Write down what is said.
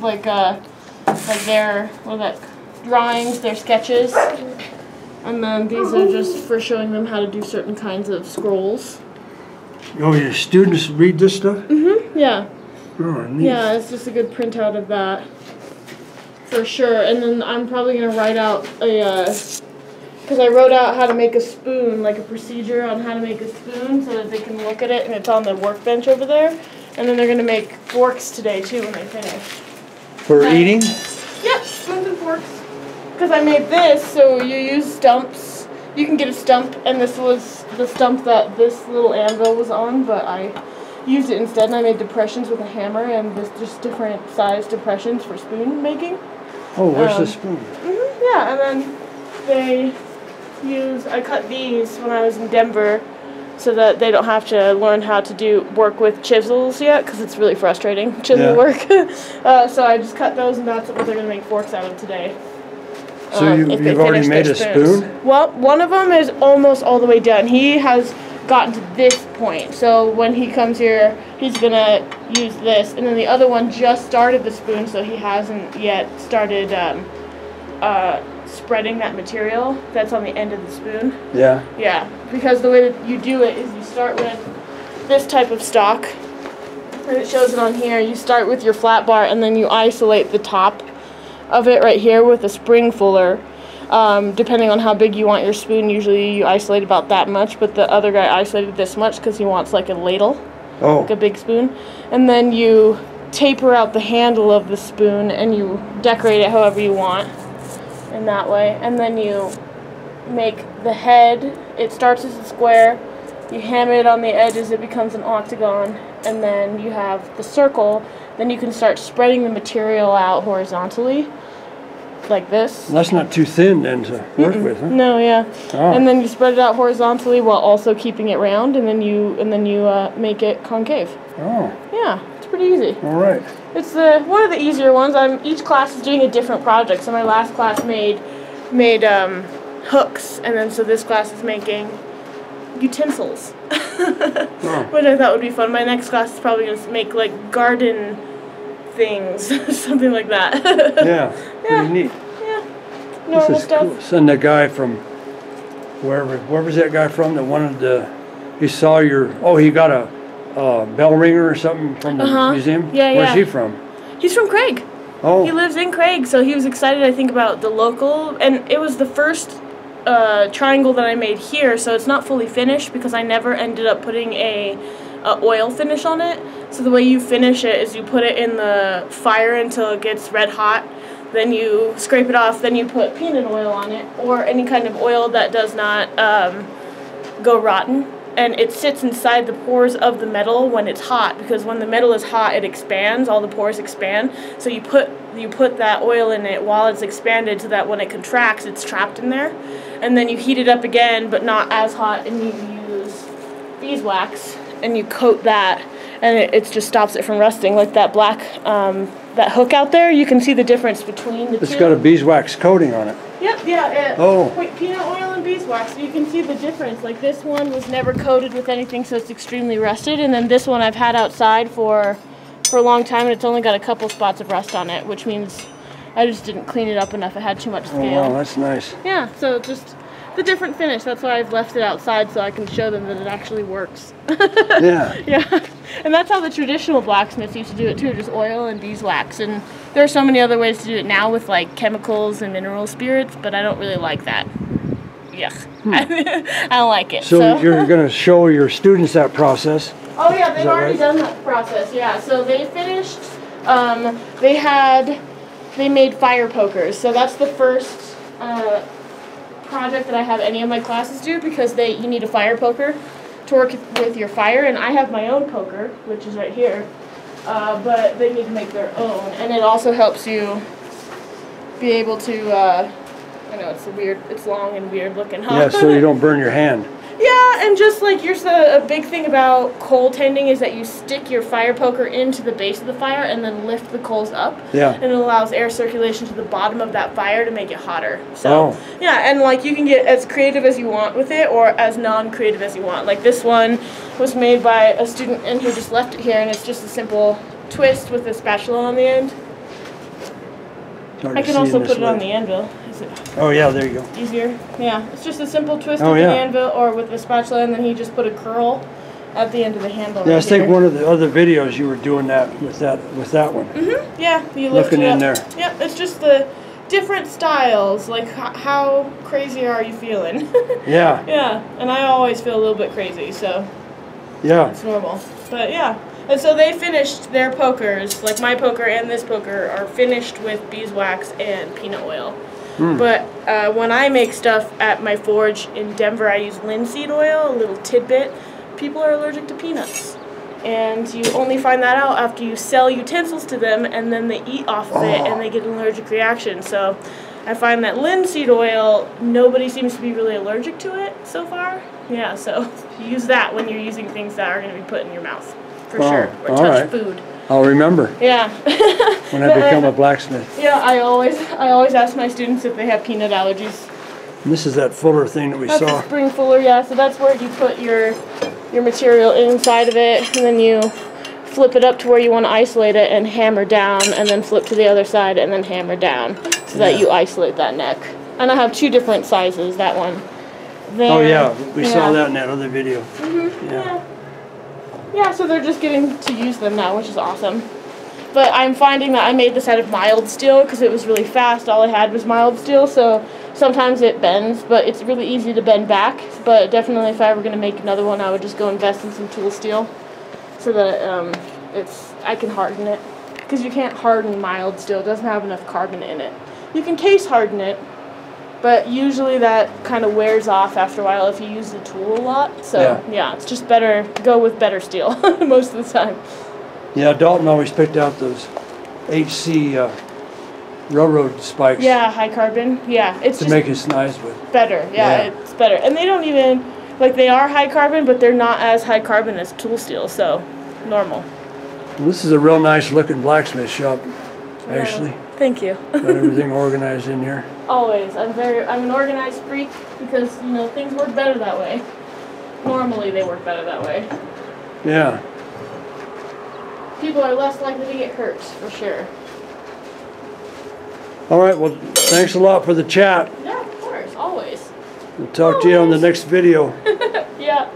like their drawings, their sketches, and then these are just for showing them how to do certain kinds of scrolls. Oh, your students read this stuff? Mm-hmm. Yeah. Oh, neat. Yeah, it's just a good printout of that. For sure. And then I'm probably going to write out because I wrote out how to make a spoon, like a procedure on how to make a spoon so that they can look at it, and it's on the workbench over there. And then they're going to make forks today, too, when they finish. For eating? Yep, spoons and forks. Because I made this, so you use stumps. You can get a stump, and this was the stump that this little anvil was on, but I used it instead, and I made depressions with a hammer, and just different size depressions for spoon making. Oh, where's the spoon? Yeah, and then I cut these when I was in Denver so that they don't have to learn how to work with chisels yet, because it's really frustrating, chisel work. So I just cut those, and that's what they're going to make forks out of today. So you've already made a spoon? Well, one of them is almost all the way done. He has gotten to this point, so when he comes here, he's going to use this, and then the other one just started the spoon, so he hasn't yet started spreading that material that's on the end of the spoon. Yeah. Yeah, because the way that you do it is you start with this type of stock, and it shows it on here. You start with your flat bar, and then you isolate the top of it right here with a spring fuller. Depending on how big you want your spoon, usually you isolate about that much, but the other guy isolated this much because he wants like a ladle, like a big spoon. And then you taper out the handle of the spoon and you decorate it however you want in that way. And then you make the head, it starts as a square, you hammer it on the edges, it becomes an octagon, and then you have the circle. Then you can start spreading the material out horizontally, like this. That's not too thin then to work with, huh? No, yeah. Oh. And then you spread it out horizontally while also keeping it round, and then you make it concave. Oh. Yeah, it's pretty easy. All right. It's one of the easier ones. Each class is doing a different project. So my last class made hooks, and then so this class is making utensils, which I thought would be fun. My next class is probably going to make like garden things, something like that. Yeah, pretty neat. Yeah, normal stuff. Cool. Send that guy from where was that guy from that wanted he saw he got a bell ringer or something from the museum? Yeah, Where's he from? He's from Craig. Oh. He lives in Craig, so he was excited, I think, about the local, and it was the first triangle that I made here, so it's not fully finished because I never ended up putting a oil finish on it. So the way you finish it is you put it in the fire until it gets red hot, then you scrape it off, then you put peanut oil on it, or any kind of oil that does not go rotten, and it sits inside the pores of the metal when it's hot, because when the metal is hot it expands, all the pores expand, so you put that oil in it while it's expanded so that when it contracts it's trapped in there, and then you heat it up again but not as hot, and you use beeswax and you coat that, and it just stops it from rusting. Like that black that hook out there, you can see the difference between the two. It's got a beeswax coating on it. Yep, yeah. Peanut oil and beeswax, so you can see the difference. Like this one was never coated with anything, so it's extremely rusted, and then this one I've had outside for a long time, and it's only got a couple spots of rust on it, which means I just didn't clean it up enough. It had too much scale. Oh, wow, that's nice. Yeah, so just the different finish. That's why I've left it outside, so I can show them that it actually works. Yeah. Yeah. And that's how the traditional blacksmiths used to do it too, just oil and beeswax. And there are so many other ways to do it now with like chemicals and mineral spirits, but I don't really like that. Yuck. I don't like it. So you're going to show your students that process. Oh yeah, they've already done that process, yeah. So they finished, they made fire pokers. So that's the first project that I have any of my classes do, because you need a fire poker to work with your fire, and I have my own poker, which is right here, but they need to make their own, and it also helps you be able to, I know it's long and weird looking, huh? Yeah, so you don't burn your hand. Yeah, and just like a big thing about coal tending is that you stick your fire poker into the base of the fire and then lift the coals up. Yeah. And it allows air circulation to the bottom of that fire to make it hotter. So, yeah, and like you can get as creative as you want with it or as non-creative as you want. Like this one was made by a student and he just left it here, and it's just a simple twist with a spatula on the end. Hard I to can see also in this put it on light. the anvil. Is it Oh yeah, there you go. easier? Yeah, it's just a simple twist Oh, with yeah. the anvil or with the spatula, and then he just put a curl at the end of the handle. Yeah, I right think here. one of the other videos you were doing that with that one. Yeah, you lift Looking it in up. there. Yep, it's just the different styles. Like, how crazy are you feeling? Yeah, Yeah, and I always feel a little bit crazy, so yeah. it's normal. But yeah, and so they finished their pokers, like my poker and this poker, are finished with beeswax and peanut oil. But when I make stuff at my forge in Denver, I use linseed oil, a little tidbit. People are allergic to peanuts. And you only find that out after you sell utensils to them, and then they eat off of it, and they get an allergic reaction. So I find that linseed oil, nobody seems to be really allergic to it so far. Yeah, so use that when you're using things that are going to be put in your mouth, for sure, or all touch right. food. I'll remember Yeah. when I become a blacksmith. Yeah, I always ask my students if they have peanut allergies. And this is that fuller thing that we That's saw. a spring fuller, yeah. So that's where you put your material inside of it, and then you flip it up to where you want to isolate it and hammer down, and then flip to the other side and then hammer down so that you isolate that neck. And I have two different sizes, that one. There. Oh yeah, we saw that in that other video. Yeah. Yeah, so they're just getting to use them now, which is awesome. But I'm finding that I made this out of mild steel because it was really fast. All I had was mild steel, so sometimes it bends, but it's really easy to bend back. But definitely if I were going to make another one, I would just go invest in some tool steel so that I can harden it. Because you can't harden mild steel. It doesn't have enough carbon in it. You can case harden it, but usually that kind of wears off after a while if you use the tool a lot. So yeah, it's just better, go with better steel most of the time. Yeah, Dalton always picked out those HC railroad spikes Yeah, high carbon. Yeah, it's to just make his knives with. better. Yeah, it's better. And they don't even, like, they are high carbon, but they're not as high carbon as tool steel, so normal. Well, this is a real nice looking blacksmith shop, actually. Thank you. Got everything organized in here. Always. I'm an organized freak because, you know, things work better that way. Normally they work better that way. Yeah. People are less likely to get hurt, for sure. All right, well, thanks a lot for the chat. Yeah, of course. Always. We'll talk to you on the next video. Yeah.